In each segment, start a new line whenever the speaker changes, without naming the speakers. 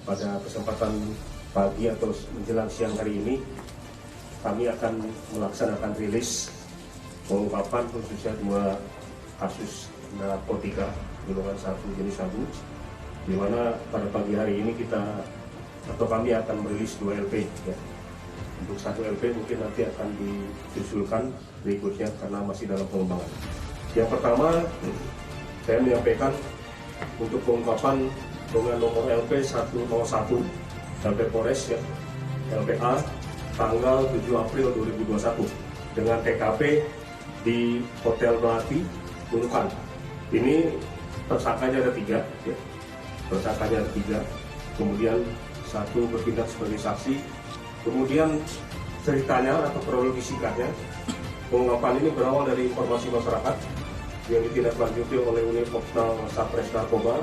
pada kesempatan pagi atau menjelang siang hari ini kami akan melaksanakan rilis pengungkapan khususnya 2 kasus narkotika golongan 1 jenis sabu, di mana pada pagi hari ini kami akan merilis 2 LP ya. Untuk 1 LP mungkin nanti akan disusulkan berikutnya karena masih dalam pengembangan. Yang pertama, saya menyampaikan untuk pengungkapan dengan nomor LP 101 LP Polres ya, LPA tanggal 7 April 2021 dengan TKP di Hotel Melati, Nunukan. Ini tersangkanya ada 3 ya. Tersangkanya ada 3. Kemudian 1 bertindak sebagai saksi. Kemudian ceritanya atau kronologi singkatnya, pengungkapan ini berawal dari informasi masyarakat yang ditindaklanjuti oleh Unit Opsnal Satres Narkoba.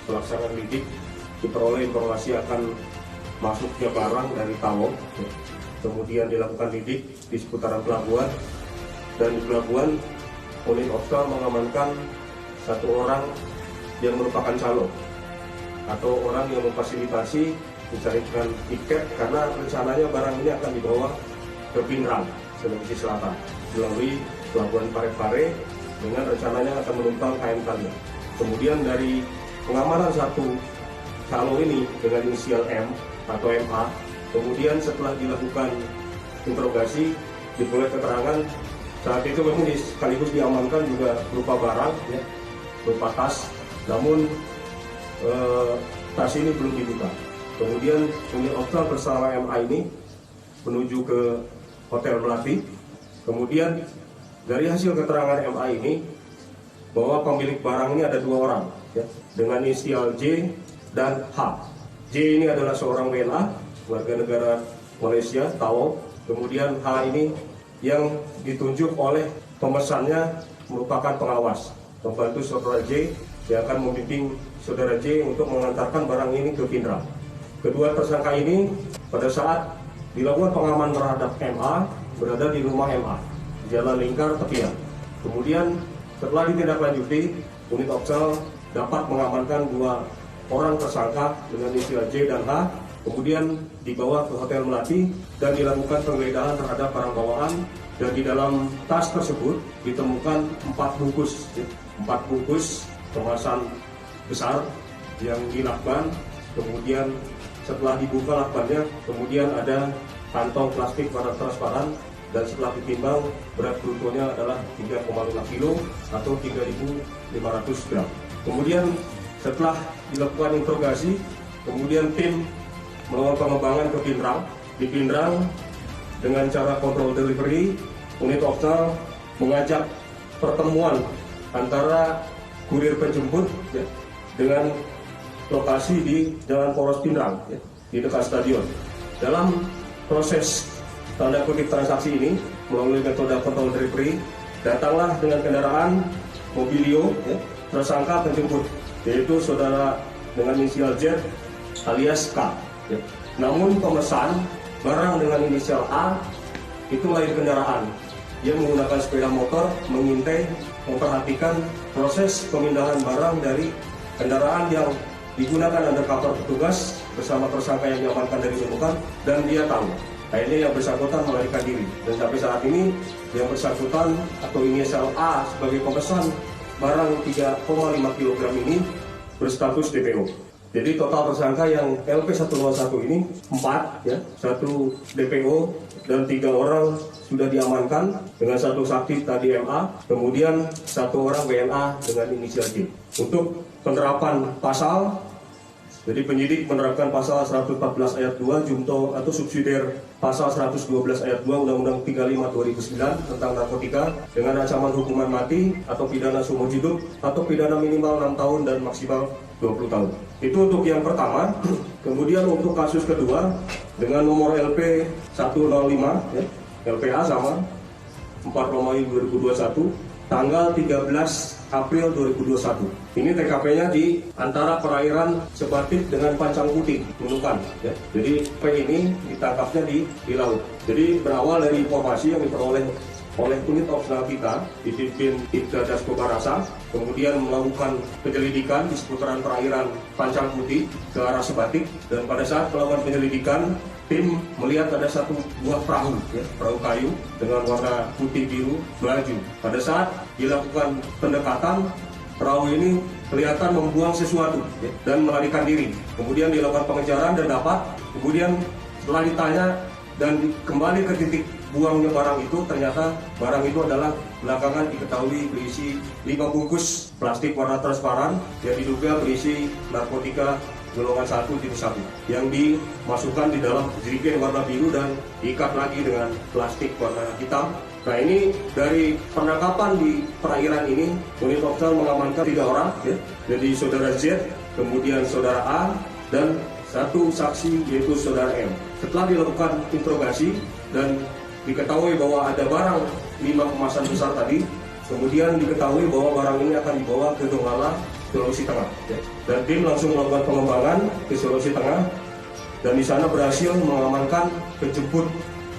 Pelaksanaan lidik diperoleh informasi akan masuknya barang dari Tawau, kemudian dilakukan lidik di seputaran pelabuhan, dan di pelabuhan Unit Opsnal mengamankan 1 orang yang merupakan calo atau orang yang memfasilitasi mencarikan tiket karena rencananya barang ini akan dibawa ke Pinrang, Sulawesi Selatan melalui pelabuhan Parepare dengan rencananya akan menumpang KM Thalia. Kemudian dari pengamanan 1 calo ini dengan inisial M atau MA, kemudian setelah dilakukan interogasi diperoleh keterangan saat itu memang sekaligus diamankan juga berupa barang ya, berupa tas, namun tas ini belum dibuka. Kemudian Unit Opsnal bersama MA ini menuju ke Hotel Melati. Kemudian dari hasil keterangan MA ini bahwa pemilik barang ini ada 2 orang ya, dengan inisial J dan H. J ini adalah seorang WNA, warga negara Malaysia, Tawau. Kemudian H ini yang ditunjuk oleh pemesannya merupakan pengawas, membantu saudara J yang akan membimbing saudara J untuk mengantarkan barang ini ke Pinrang. Kedua tersangka ini pada saat dilakukan pengaman terhadap MA berada di rumah MA, Jalan Lingkar Tepian. Kemudian setelah ditindaklanjuti, Unit Opsnal dapat mengamankan 2 orang tersangka dengan inisial J dan H, kemudian dibawa ke Hotel Melati dan dilakukan penggeledahan terhadap barang bawaan, dan di dalam tas tersebut ditemukan 4 bungkus kemasan besar yang dilakban. Kemudian setelah dibuka lakbannya, kemudian ada kantong plastik warna transparan, dan setelah ditimbang berat brutonya adalah 3,5 kilo atau 3.500 gram. Kemudian setelah dilakukan interogasi, kemudian tim melakukan pengembangan ke Pinrang. Di Pinrang dengan cara kontrol delivery, Unit Opsnal mengajak pertemuan antara kurir penjemput ya, dengan lokasi di Jalan Poros Pinrang ya, di dekat stadion. Dalam proses tanda kutip transaksi ini melalui metode kontrol delivery, datanglah dengan kendaraan Mobilio ya, tersangka penjemput, yaitu saudara dengan inisial Z alias K ya. Namun pemesan barang dengan inisial A itu lain kendaraan. Dia menggunakan sepeda motor mengintai, memperhatikan proses pemindahan barang dari kendaraan yang digunakan undercover petugas bersama tersangka yang diamankan dari Nunukan, dan dia tahu akhirnya yang bersangkutan melarikan diri, dan sampai saat ini yang bersangkutan atau inisial A sebagai pemesan barang 3,5 kg ini berstatus DPO. Jadi total tersangka yang LP 101 ini 4 ya, 1 DPO dan 3 orang sudah diamankan dengan 1 saksi tadi MA, kemudian 1 orang WNA dengan inisial J. Untuk penerapan pasal, jadi penyidik menerapkan pasal 114 ayat 2 junto atau subsidiar pasal 112 ayat 2 Undang-Undang 35 2009 tentang narkotika dengan ancaman hukuman mati atau pidana seumur hidup atau pidana minimal 6 tahun dan maksimal 20 tahun. Itu untuk yang pertama. Kemudian untuk kasus kedua dengan nomor LP 105 ya, LPA sama 4 Romawi 2021 tanggal 13 April 2021. Ini TKP-nya di antara perairan Sebatik dengan Pancang Putih, Nunukan. Ya. Jadi P ini ditangkapnya di laut. Jadi berawal dari informasi yang diperoleh oleh unit opsional kita dipimpin Ibda Das Kobarasa, kemudian melakukan penyelidikan di seputaran perairan Pancang Putih ke arah Sebatik, dan pada saat melakukan penyelidikan tim melihat ada satu buah perahu, perahu kayu dengan warna putih biru melaju. Pada saat dilakukan pendekatan, perahu ini kelihatan membuang sesuatu dan melarikan diri. Kemudian dilakukan pengejaran dan dapat. Kemudian setelah ditanya dan kembali ke titik buangnya barang itu, ternyata barang itu adalah belakangan diketahui berisi 5 bungkus plastik warna transparan yang diduga berisi narkotika golongan 1.1 yang dimasukkan di dalam jerigen warna biru dan diikat lagi dengan plastik warna hitam. Nah, ini dari penangkapan di perairan ini, unit opsional mengamankan 3 orang, jadi saudara Z, kemudian saudara A, dan 1 saksi yaitu saudara M. Setelah dilakukan interogasi dan diketahui bahwa ada barang 5 kemasan besar tadi, kemudian diketahui bahwa barang ini akan dibawa ke Donggala, Sulawesi Tengah. Dan tim langsung melakukan pengembangan ke Sulawesi Tengah, dan di sana berhasil mengamankan penjemput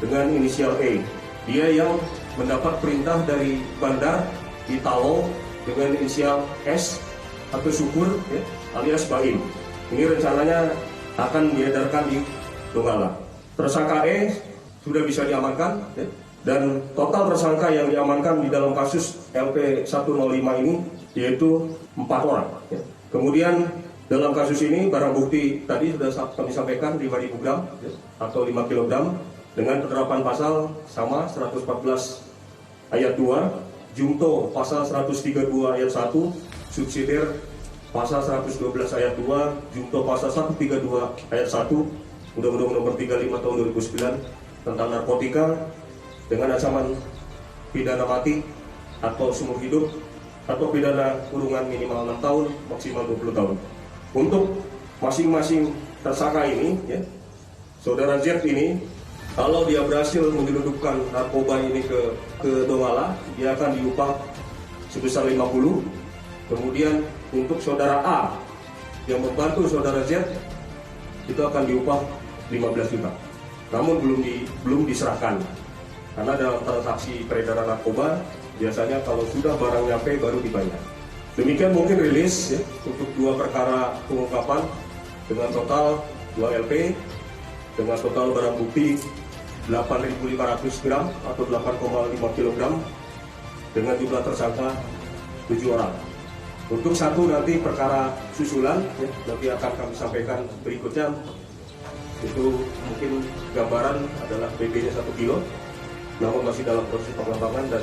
dengan inisial E. Dia yang mendapat perintah dari bandar di Talo dengan inisial S atau Syukur alias Baim. Ini rencananya akan diedarkan di Donggala. Tersangka E sudah bisa diamankan, dan total tersangka yang diamankan di dalam kasus LP105 ini yaitu 4 orang. Kemudian dalam kasus ini barang bukti tadi sudah kami sampaikan 5.000 gram atau 5 kg dengan penerapan pasal sama 114 ayat 2, Jumto pasal 132 ayat 1, subsidiar pasal 112 ayat 2, Jumto pasal 132 ayat 1, Undang-Undang Nomor 35 Tahun 2009 tentang narkotika dengan ancaman pidana mati atau seumur hidup atau pidana kurungan minimal 6 tahun maksimal 20 tahun. Untuk masing-masing tersangka ini, saudara Z ini, kalau dia berhasil menyelundupkan narkoba ini ke Donggala, dia akan diupah sebesar 50. Kemudian untuk saudara A yang membantu saudara Z itu akan diupah 15 juta. Namun belum diserahkan. Karena dalam transaksi peredaran narkoba biasanya kalau sudah barang nyampe baru dibayar. Demikian mungkin rilis untuk 2 perkara pengungkapan dengan total 2 LP dengan total barang bukti 8.500 gram atau 8,5 kg dengan jumlah tersangka 7 orang. Untuk 1 nanti perkara susulan nanti akan kami sampaikan berikutnya. Itu mungkin gambaran adalah BB-nya 1 kilo, namun masih dalam proses pengembangan dan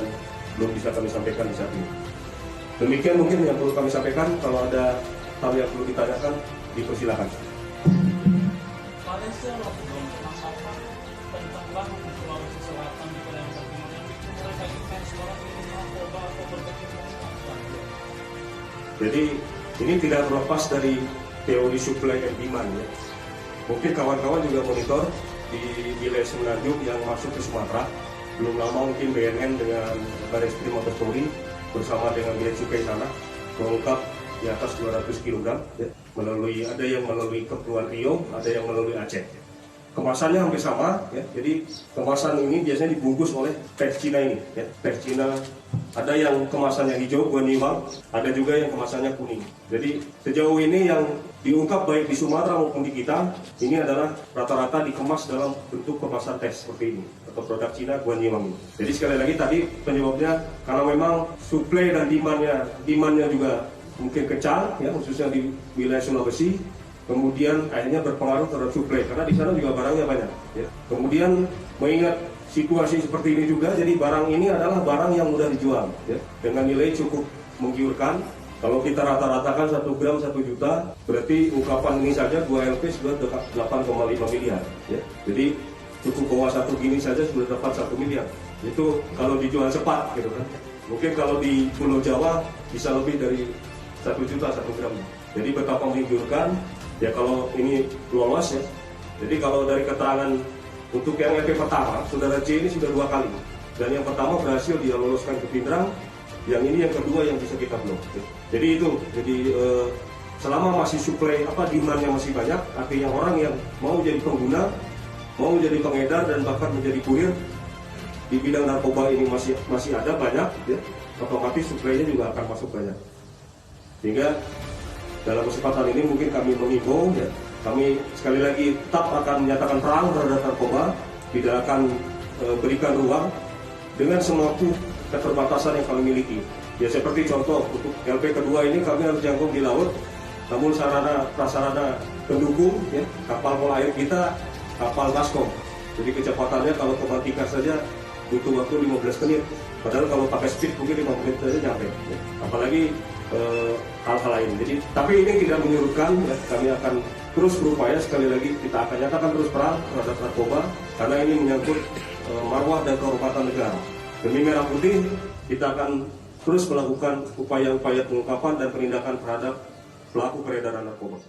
belum bisa kami sampaikan di saat ini. Demikian mungkin yang perlu kami sampaikan. Kalau ada hal yang perlu ditanyakan, dipersilakan. Jadi ini tidak terlepas dari teori supply and demand ya. Mungkin kawan-kawan juga monitor di wilayah Semenanjung yang masuk ke Sumatera. Belum lama mungkin BNN dengan Barreskrim Mabes Polri bersama dengan Bea Cukai sana mengungkap di atas 200 kg ya, ada yang melalui Kepulauan Riau, ada yang melalui Aceh. Kemasannya hampir sama ya. Jadi kemasan ini biasanya dibungkus oleh teks Cina ini ya. Teks Cina ada yang kemasannya hijau, guanyimang, ada juga yang kemasannya kuning. Jadi sejauh ini yang diungkap baik di Sumatera maupun di kita ini adalah rata-rata dikemas dalam bentuk kemasan teks seperti ini atau produk Cina guanyimang ini. Jadi sekali lagi tadi penyebabnya karena memang supply dan demandnya juga mungkin kencang ya, khususnya di wilayah Sulawesi. Kemudian akhirnya berpengaruh terhadap suplai karena di sana juga barangnya banyak. Ya. Kemudian mengingat situasi seperti ini juga, jadi barang ini adalah barang yang mudah dijual, ya, dengan nilai cukup menggiurkan. Kalau kita rata-ratakan 1 gram 1 juta, berarti ungkapan ini saja 2 LP sudah 8,5 miliar. Ya. Jadi cukup bawa 1 gini saja sudah dapat 1 miliar. Itu kalau dijual cepat, gitu kan. Mungkin kalau di Pulau Jawa bisa lebih dari 1 juta 1 gram. Jadi betapa menggiurkan. Ya kalau ini lolos ya, jadi kalau dari keterangan untuk yang LP pertama, saudara C ini sudah 2 kali. Dan yang pertama berhasil dia loloskan ke Pindrang, yang ini yang kedua yang bisa kita blok. Ya. Jadi itu, selama masih supply demandnya masih banyak, artinya orang yang mau jadi pengguna, mau jadi pengedar dan bahkan menjadi kurir, di bidang narkoba ini masih ada banyak, ya, otomatis suplainya juga akan masuk banyak. Sehingga dalam kesempatan ini mungkin kami menghimbau, ya, kami sekali lagi tetap akan menyatakan perang terhadap narkoba, tidak akan berikan ruang dengan semua keterbatasan yang kami miliki. Ya seperti contoh untuk LP kedua ini kami harus jangkau di laut, namun sarana prasarana pendukung, ya, kapal pol air kita kapal baskom. Jadi kecepatannya kalau ke Baltika saja butuh waktu 15 menit. Padahal kalau pakai speed mungkin 5 menit saja nyampe. Ya. Apalagi hal-hal lain. Jadi tapi ini tidak menyurutkan, ya, kami akan terus berupaya, sekali lagi kita akan nyatakan terus perang terhadap narkoba karena ini menyangkut marwah dan kehormatan negara. Demi Merah Putih kita akan terus melakukan upaya-upaya pengungkapan dan penindakan terhadap pelaku peredaran narkoba.